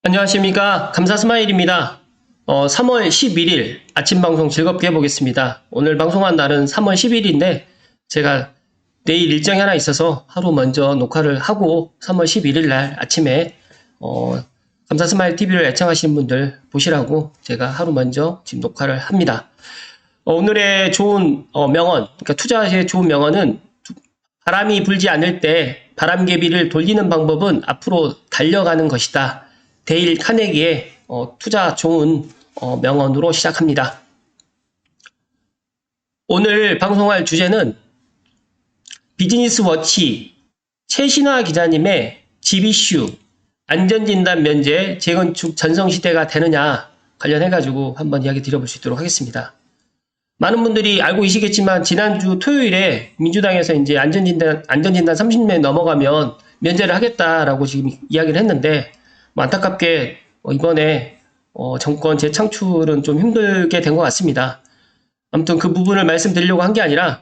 안녕하십니까. 감사스마일입니다. 3월 11일 아침 방송 즐겁게 해보겠습니다. 오늘 방송한 날은 3월 10일인데 제가 내일 일정이 하나 있어서 하루 먼저 녹화를 하고 3월 11일 날 아침에 감사스마일 TV를 애청하시는 분들 보시라고 제가 하루 먼저 지금 녹화를 합니다. 오늘의 좋은 명언, 그러니까 투자의 좋은 명언은 바람이 불지 않을 때 바람개비를 돌리는 방법은 앞으로 달려가는 것이다. 데일 카네기의 투자 좋은 명언으로 시작합니다. 오늘 방송할 주제는 비즈니스워치 최신화 기자님의 집 이슈 안전진단 면제 재건축 전성시대가 되느냐 관련해가지고 한번 이야기 드려볼 수 있도록 하겠습니다. 많은 분들이 알고 계시겠지만 지난주 토요일에 민주당에서 이제 안전진단 30년 넘어가면 면제를 하겠다라고 지금 이야기를 했는데 안타깝게 이번에 정권 재창출은 좀 힘들게 된 것 같습니다. 아무튼 그 부분을 말씀드리려고 한 게 아니라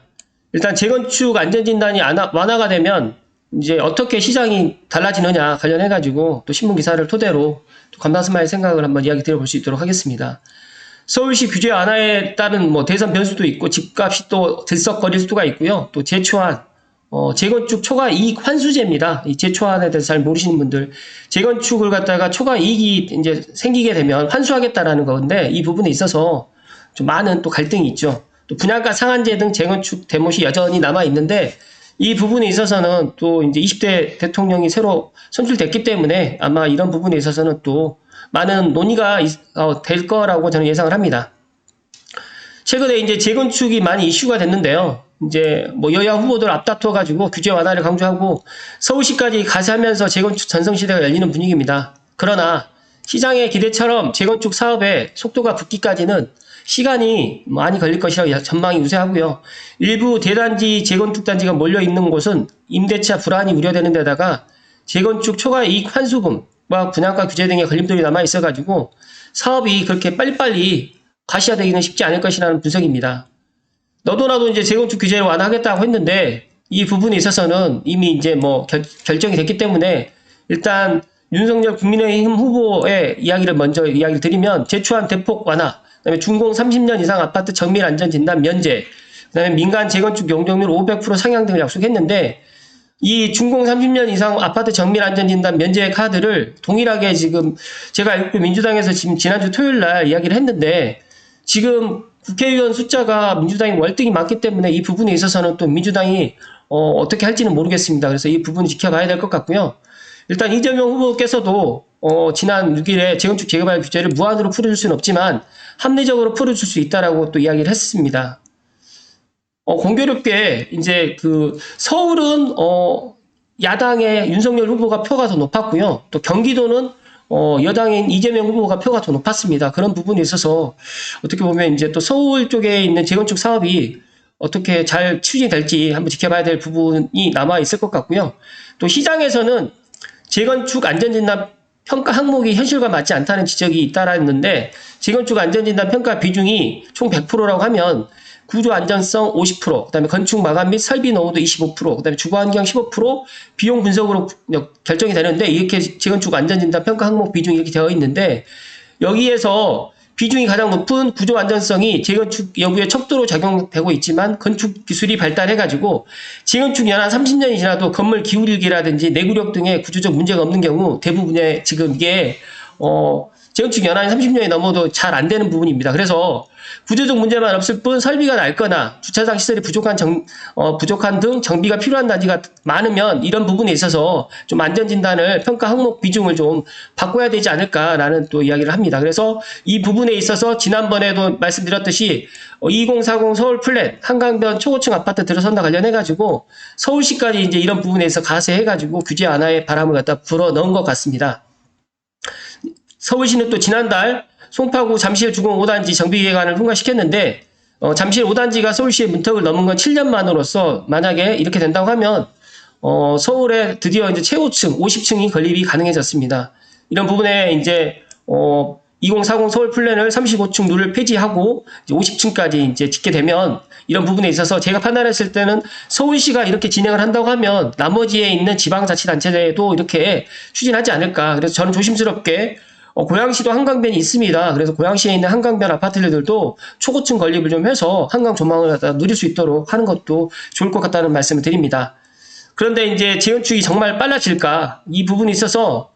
일단 재건축 안전진단이 완화가 되면 이제 어떻게 시장이 달라지느냐 관련해가지고 또 신문 기사를 토대로 또 감사스마일 생각을 한번 이야기 드려볼 수 있도록 하겠습니다. 서울시 규제 완화에 따른 대선 변수도 있고 집값이 또 들썩거릴 수가 있고요. 또 재초안 재건축 초과 이익 환수제입니다. 이 재초안에 대해서 잘 모르시는 분들, 재건축을 갖다가 초과 이익이 이제 생기게 되면 환수하겠다라는 건데, 이 부분에 있어서 좀 많은 또 갈등이 있죠. 또 분양가 상한제 등 재건축 대못이 여전히 남아 있는데, 이 부분에 있어서는 또 이제 20대 대통령이 새로 선출됐기 때문에 아마 이런 부분에 있어서는 또 많은 논의가 될 거라고 저는 예상을 합니다. 최근에 이제 재건축이 많이 이슈가 됐는데요. 이제 여야 후보들 앞다퉈가지고 규제 완화를 강조하고 서울시까지 가세하면서 재건축 전성시대가 열리는 분위기입니다. 그러나 시장의 기대처럼 재건축 사업의 속도가 붙기까지는 시간이 많이 걸릴 것이라고 전망이 우세하고요. 일부 대단지 재건축 단지가 몰려있는 곳은 임대차 불안이 우려되는 데다가 재건축 초과 이익 환수금과 분양가 규제 등의 걸림돌이 남아있어가지고 사업이 그렇게 빨리빨리 가시화되기는 쉽지 않을 것이라는 분석입니다. 너도나도 이제 재건축 규제를 완화하겠다고 했는데 이 부분에 있어서는 이미 이제 결정이 됐기 때문에 일단 윤석열 국민의힘 후보의 이야기를 먼저 이야기를 드리면 재초안 대폭 완화, 그다음에 준공 30년 이상 아파트 정밀 안전 진단 면제, 그다음에 민간 재건축 용적률 500% 상향 등을 약속했는데 이 준공 30년 이상 아파트 정밀 안전 진단 면제 카드를 동일하게 지금 제가 알고 민주당에서 지금 지난주 토요일 날 이야기를 했는데 지금 국회의원 숫자가 민주당이 월등히 많기 때문에 이 부분에 있어서는 또 민주당이 어떻게 할지는 모르겠습니다. 그래서 이 부분 지켜봐야 될 것 같고요. 일단 이재명 후보께서도 지난 6일에 재건축 재개발 규제를 무한으로 풀어줄 수는 없지만 합리적으로 풀어줄 수 있다라고 또 이야기를 했습니다. 공교롭게 이제 서울은 야당의 윤석열 후보가 표가 더 높았고요. 또 경기도는 여당인 이재명 후보가 표가 더 높았습니다. 그런 부분에 있어서 어떻게 보면 이제 또 서울 쪽에 있는 재건축 사업이 어떻게 잘 추진이 될지 한번 지켜봐야 될 부분이 남아 있을 것 같고요. 또 시장에서는 재건축 안전진단 평가 항목이 현실과 맞지 않다는 지적이 잇따랐는데 재건축 안전진단 평가 비중이 총 100%라고 하면 구조 안전성 50%, 그다음에 건축 마감 및 설비 노후도 25%, 그다음에 주거 환경 15%, 비용 분석으로 결정이 되는데 이렇게 재건축 안전진단 평가 항목 비중이 이렇게 되어 있는데 여기에서 비중이 가장 높은 구조 안전성이 재건축 여부에 척도로 작용되고 있지만 건축 기술이 발달해가지고 재건축 연한 30년이 지나도 건물 기울기라든지 내구력 등의 구조적 문제가 없는 경우 대부분의 지금 이게 재건축 연한이 30년이 넘어도 잘 안 되는 부분입니다. 그래서 구조적 문제만 없을 뿐 설비가 낡거나 주차장 시설이 부족한 등 정비가 필요한 단지가 많으면 이런 부분에 있어서 좀 안전진단을 평가 항목 비중을 좀 바꿔야 되지 않을까라는 또 이야기를 합니다. 그래서 이 부분에 있어서 지난번에도 말씀드렸듯이 2040 서울 플랜 한강변 초고층 아파트 들어선다 관련해가지고 서울시까지 이제 이런 부분에서 가세해가지고 규제 완화의 바람을 갖다 불어 넣은 것 같습니다. 서울시는 또 지난달 송파구 잠실 주공 5단지 정비계획안을 통과시켰는데 잠실 5단지가 서울시의 문턱을 넘은 건 7년 만으로서 만약에 이렇게 된다고 하면 서울에 드디어 이제 최고층 50층이 건립이 가능해졌습니다. 이런 부분에 이제 2040 서울 플랜을 35층 룰을 폐지하고 이제 50층까지 이제 짓게 되면 이런 부분에 있어서 제가 판단했을 때는 서울시가 이렇게 진행을 한다고 하면 나머지에 있는 지방자치단체도 이렇게 추진하지 않을까. 그래서 저는 조심스럽게 고양시도 한강변이 있습니다. 그래서 고양시에 있는 한강변 아파트들도 초고층 건립을 좀 해서 한강 조망을 갖다 누릴 수 있도록 하는 것도 좋을 것 같다는 말씀을 드립니다. 그런데 이제 재건축이 정말 빨라질까? 이 부분에 있어서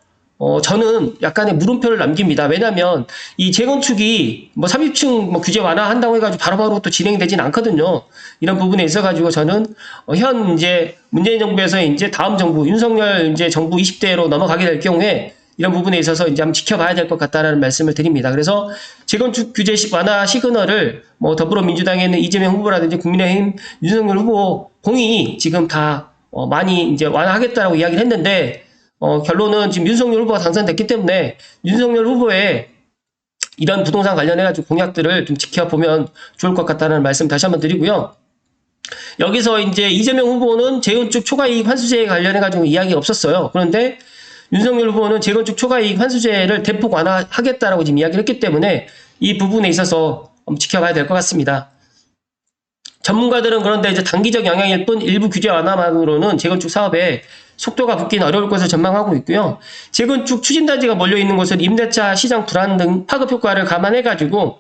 저는 약간의 물음표를 남깁니다. 왜냐하면 이 재건축이 뭐 30층 뭐 규제 완화한다고 해가지고 바로바로 또 진행되진 않거든요. 이런 부분에 있어가지고 저는 현 이제 문재인 정부에서 이제 다음 정부 윤석열 이제 정부 20대로 넘어가게 될 경우에 이런 부분에 있어서 이제 한번 지켜봐야 될 것 같다라는 말씀을 드립니다. 그래서 재건축 규제 완화 시그널을 뭐 더불어민주당에 있는 이재명 후보라든지 국민의힘 윤석열 후보 공이 지금 다 많이 이제 완화하겠다라고 이야기를 했는데 결론은 지금 윤석열 후보가 당선됐기 때문에 윤석열 후보의 이런 부동산 관련해가지고 공약들을 좀 지켜보면 좋을 것 같다는 말씀 다시 한번 드리고요. 여기서 이제 이재명 후보는 재건축 초과이익 환수제에 관련해가지고 이야기가 없었어요. 그런데 윤석열 후보는 재건축 초과이익 환수제를 대폭 완화하겠다라고 지금 이야기를 했기 때문에 이 부분에 있어서 지켜봐야 될 것 같습니다. 전문가들은 그런데 이제 단기적 영향일 뿐 일부 규제 완화만으로는 재건축 사업에 속도가 붙기는 어려울 것을 전망하고 있고요. 재건축 추진단지가 몰려있는 곳은 임대차 시장 불안 등 파급 효과를 감안해가지고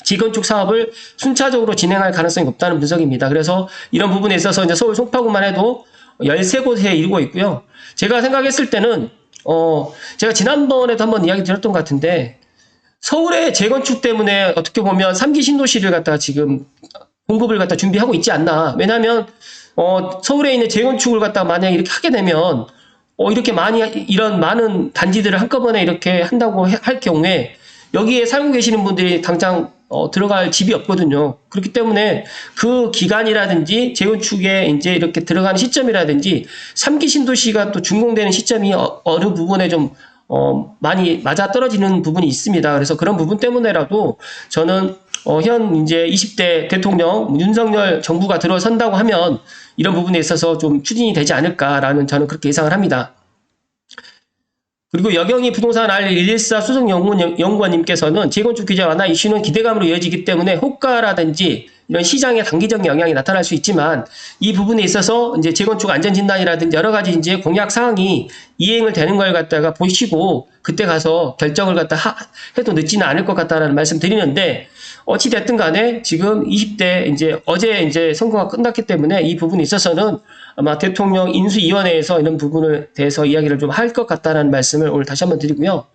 재건축 사업을 순차적으로 진행할 가능성이 높다는 분석입니다. 그래서 이런 부분에 있어서 이제 서울 송파구만 해도 13곳에 이르고 있고요. 제가 생각했을 때는 제가 지난번에도 한번 이야기 드렸던 것 같은데 서울의 재건축 때문에 어떻게 보면 3기 신도시를 갖다가 지금 공급을 갖다 준비하고 있지 않나. 왜냐하면 서울에 있는 재건축을 갖다가 만약에 이렇게 하게 되면 이렇게 이런 많은 단지들을 한꺼번에 이렇게 한다고 할 경우에 여기에 살고 계시는 분들이 당장 들어갈 집이 없거든요. 그렇기 때문에 그 기간이라든지 재건축에 이제 이렇게 들어가는 시점이라든지 3기 신도시가 또 준공되는 시점이 어느 부분에 좀 많이 맞아떨어지는 부분이 있습니다. 그래서 그런 부분 때문에라도 저는 현 이제 20대 대통령 윤석열 정부가 들어선다고 하면 이런 부분에 있어서 좀 추진이 되지 않을까라는 저는 그렇게 예상을 합니다. 그리고 여경희 부동산 R114 수석연구원님께서는 재건축 규제 완화 이슈는 기대감으로 이어지기 때문에 호가라든지 이런 시장에 단기적 영향이 나타날 수 있지만 이 부분에 있어서 이제 재건축 안전진단이라든지 여러 가지 이제 공약 사항이 이행을 되는 걸 갖다가 보시고 그때 가서 결정을 갖다 해도 늦지는 않을 것 같다라는 말씀 드리는데 어찌됐든 간에 지금 20대 어제 이제 선거가 끝났기 때문에 이 부분에 있어서는 아마 대통령 인수위원회에서 이런 부분에 대해서 이야기를 좀 할 것 같다는 말씀을 오늘 다시 한번 드리고요.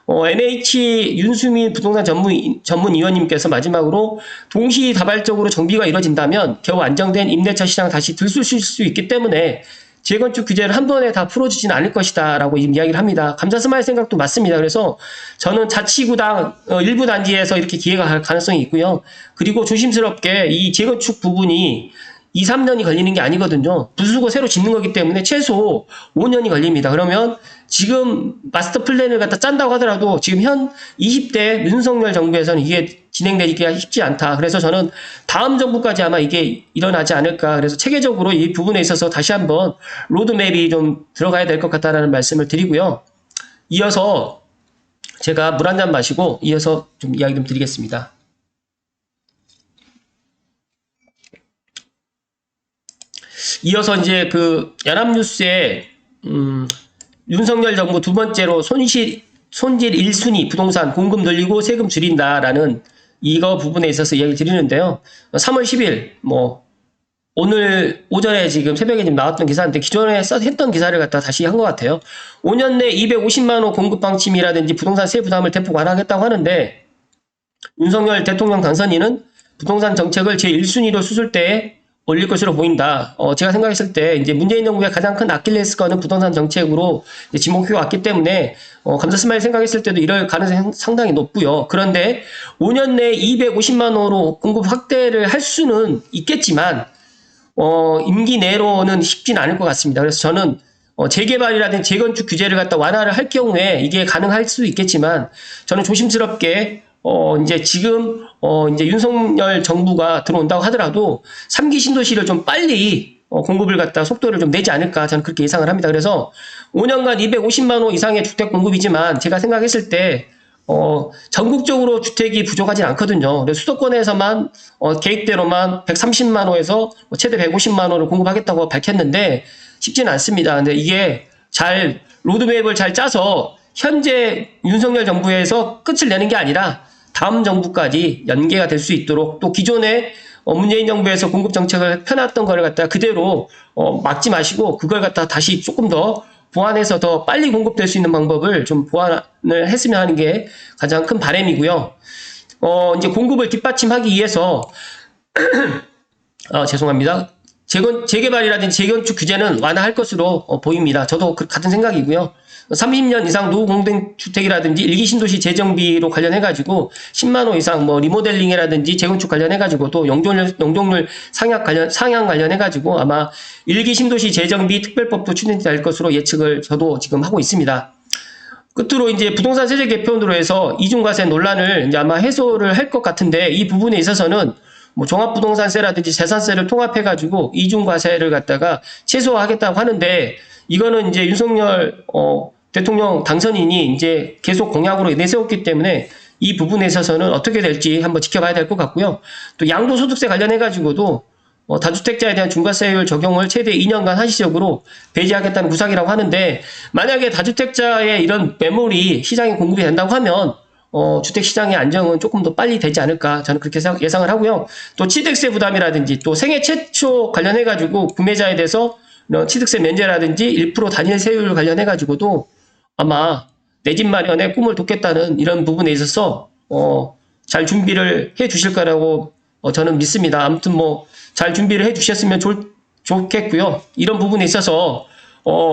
NH 윤수민 부동산 전문위원님께서 마지막으로 동시다발적으로 정비가 이뤄진다면 겨우 안정된 임대차 시장 다시 들쑤실 수 있기 때문에 재건축 규제를 한 번에 다 풀어주지는 않을 것이다 라고 이야기를 합니다. 감자스마일 생각도 맞습니다. 그래서 저는 자치구당 일부 단지에서 이렇게 기회가 갈 가능성이 있고요. 그리고 조심스럽게 이 재건축 부분이 2, 3년이 걸리는 게 아니거든요. 부수고 새로 짓는 거기 때문에 최소 5년이 걸립니다. 그러면 지금 마스터 플랜을 갖다 짠다고 하더라도 지금 현 20대 윤석열 정부에서는 이게 진행되기가 쉽지 않다. 그래서 저는 다음 정부까지 아마 이게 일어나지 않을까. 그래서 체계적으로 이 부분에 있어서 다시 한번 로드맵이 좀 들어가야 될 것 같다는 말씀을 드리고요. 이어서 제가 물 한 잔 마시고 이어서 좀 이야기 좀 드리겠습니다. 이어서 이제 그 연합뉴스에 윤석열 정부 두 번째로 손질 1순위 부동산 공급 늘리고 세금 줄인다라는 이거 부분에 있어서 이야기 드리는데요. 3월 10일 오늘 오전에 지금 새벽에 지금 나왔던 기사인데 기존에 했던 기사를 갖다 다시 한 것 같아요. 5년 내 250만 원 공급 방침이라든지 부동산 세 부담을 대폭 완화하겠다고 하는데 윤석열 대통령 당선인은 부동산 정책을 제1순위로 수술대에 올릴 것으로 보인다. 제가 생각했을 때 이제 문재인 정부의 가장 큰 아킬레스건은 부동산 정책으로 지목해 왔기 때문에 감사스마일 생각했을 때도 이럴 가능성이 상당히 높고요. 그런데 5년 내에 250만 원으로 공급 확대를 할 수는 있겠지만 임기 내로는 쉽지는 않을 것 같습니다. 그래서 저는 재개발이라든지 재건축 규제를 갖다 완화를 할 경우에 이게 가능할 수도 있겠지만 저는 조심스럽게 이제 지금 이제 윤석열 정부가 들어온다고 하더라도 3기 신도시를 좀 빨리 공급을 갖다 속도를 좀 내지 않을까 저는 그렇게 예상을 합니다. 그래서 5년간 250만 호 이상의 주택 공급이지만 제가 생각했을 때 전국적으로 주택이 부족하진 않거든요. 그래서 수도권에서만 계획대로만 130만 호에서 최대 150만 호를 공급하겠다고 밝혔는데 쉽지는 않습니다. 근데 이게 잘 로드맵을 잘 짜서 현재 윤석열 정부에서 끝을 내는 게 아니라 다음 정부까지 연계가 될 수 있도록 또 기존에 문재인 정부에서 공급 정책을 펴놨던 걸 갖다가 그대로 막지 마시고 그걸 갖다가 다시 조금 더 보완해서 더 빨리 공급될 수 있는 방법을 좀 보완을 했으면 하는 게 가장 큰 바람이고요. 이제 공급을 뒷받침하기 위해서 죄송합니다. 재개발이라든지 재건축 규제는 완화할 것으로 보입니다. 저도 같은 생각이고요. 30년 이상 노후 공동주택이라든지 일기 신도시 재정비로 관련해가지고 10만 호 이상 뭐 리모델링이라든지 재건축 관련해가지고 또 용적률 상향 관련해가지고 아마 일기 신도시 재정비 특별법도 추진될 것으로 예측을 저도 지금 하고 있습니다. 끝으로 이제 부동산 세제 개편으로 해서 이중과세 논란을 이제 아마 해소를 할 것 같은데 이 부분에 있어서는 뭐 종합부동산세라든지 재산세를 통합해가지고 이중과세를 갖다가 최소화하겠다고 하는데 이거는 이제 윤석열 대통령 당선인이 이제 계속 공약으로 내세웠기 때문에 이 부분에 있어서는 어떻게 될지 한번 지켜봐야 될 것 같고요. 또 양도소득세 관련해가지고도 다주택자에 대한 중과세율 적용을 최대 2년간 한시적으로 배제하겠다는 구상이라고 하는데 만약에 다주택자의 이런 매물이 시장에 공급이 된다고 하면 주택시장의 안정은 조금 더 빨리 되지 않을까 저는 그렇게 예상을 하고요. 또 취득세 부담이라든지 또 생애 최초 관련해가지고 구매자에 대해서 취득세 면제라든지 1% 단일 세율 관련해가지고도 아마 내 집 마련에 꿈을 돋겠다는 이런 부분에 있어서 잘 준비를 해 주실 거라고 저는 믿습니다. 아무튼 뭐 잘 준비를 해 주셨으면 좋겠고요. 이런 부분에 있어서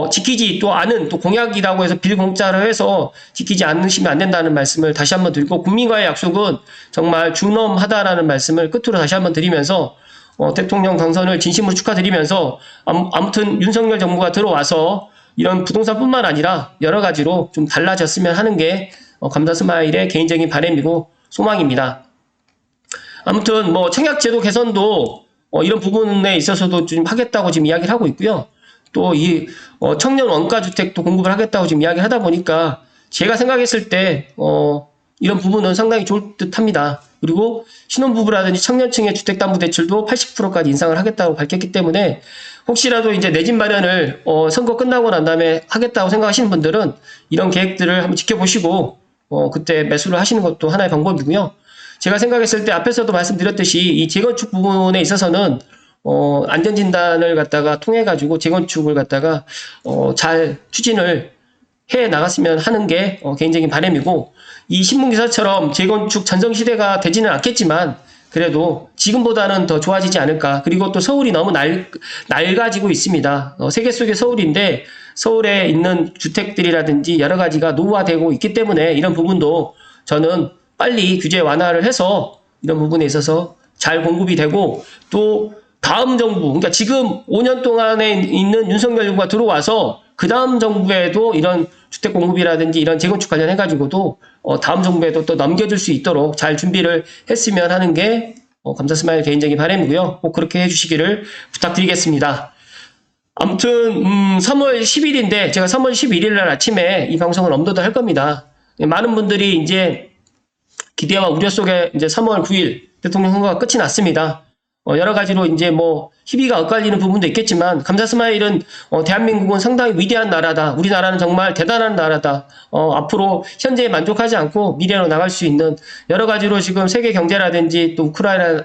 지키지 또 않은 또 공약이라고 해서 빌공짜로 해서 지키지 않으시면 안 된다는 말씀을 다시 한번 드리고 국민과의 약속은 정말 준엄하다라는 말씀을 끝으로 다시 한번 드리면서 대통령 당선을 진심으로 축하드리면서 아무튼 윤석열 정부가 들어와서 이런 부동산뿐만 아니라 여러 가지로 좀 달라졌으면 하는 게 감사스마일의 개인적인 바람이고 소망입니다. 아무튼 뭐 청약제도 개선도 이런 부분에 있어서도 좀 하겠다고 지금 이야기를 하고 있고요. 또 이 청년 원가주택도 공급을 하겠다고 지금 이야기를 하다 보니까 제가 생각했을 때 이런 부분은 상당히 좋을 듯합니다. 그리고 신혼부부라든지 청년층의 주택담보대출도 80%까지 인상을 하겠다고 밝혔기 때문에 혹시라도 이제 내 집 마련을 선거 끝나고 난 다음에 하겠다고 생각하시는 분들은 이런 계획들을 한번 지켜보시고 그때 매수를 하시는 것도 하나의 방법이고요. 제가 생각했을 때 앞에서도 말씀드렸듯이 이 재건축 부분에 있어서는 안전진단을 갖다가 통해가지고 재건축을 갖다가 잘 추진을 해 나갔으면 하는 게 개인적인 바람이고 이 신문기사처럼 재건축 전성시대가 되지는 않겠지만 그래도 지금보다는 더 좋아지지 않을까. 그리고 또 서울이 너무 낡아지고 있습니다. 세계 속의 서울인데 서울에 있는 주택들이라든지 여러 가지가 노후화되고 있기 때문에 이런 부분도 저는 빨리 규제 완화를 해서 이런 부분에 있어서 잘 공급이 되고 또 다음 정부, 그러니까 지금 5년 동안에 있는 윤석열 정부가 들어와서 그 다음 정부에도 이런 주택 공급이라든지 이런 재건축 관련해가지고도 다음 정부에도 또 넘겨줄 수 있도록 잘 준비를 했으면 하는 게 감사스마일 개인적인 바람이고요. 꼭 그렇게 해주시기를 부탁드리겠습니다. 아무튼 3월 10일인데 제가 3월 11일 날 아침에 이 방송을 업로드 할 겁니다. 많은 분들이 이제 기대와 우려 속에 이제 3월 9일 대통령 선거가 끝이 났습니다. 여러 가지로 이제 뭐 희비가 엇갈리는 부분도 있겠지만 감사스마일은 대한민국은 상당히 위대한 나라다. 우리나라는 정말 대단한 나라다. 앞으로 현재에 만족하지 않고 미래로 나갈 수 있는 여러 가지로 지금 세계 경제라든지 또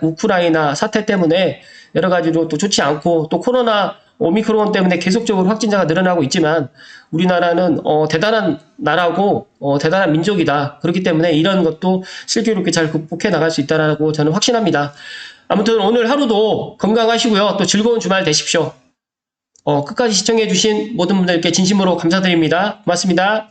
우크라이나 사태 때문에 여러 가지로 또 좋지 않고 또 코로나 오미크론 때문에 계속적으로 확진자가 늘어나고 있지만 우리나라는 대단한 나라고 대단한 민족이다. 그렇기 때문에 이런 것도 슬기롭게 잘 극복해 나갈 수 있다라고 저는 확신합니다. 아무튼 오늘 하루도 건강하시고요. 또 즐거운 주말 되십시오. 끝까지 시청해 주신 모든 분들께 진심으로 감사드립니다. 고맙습니다.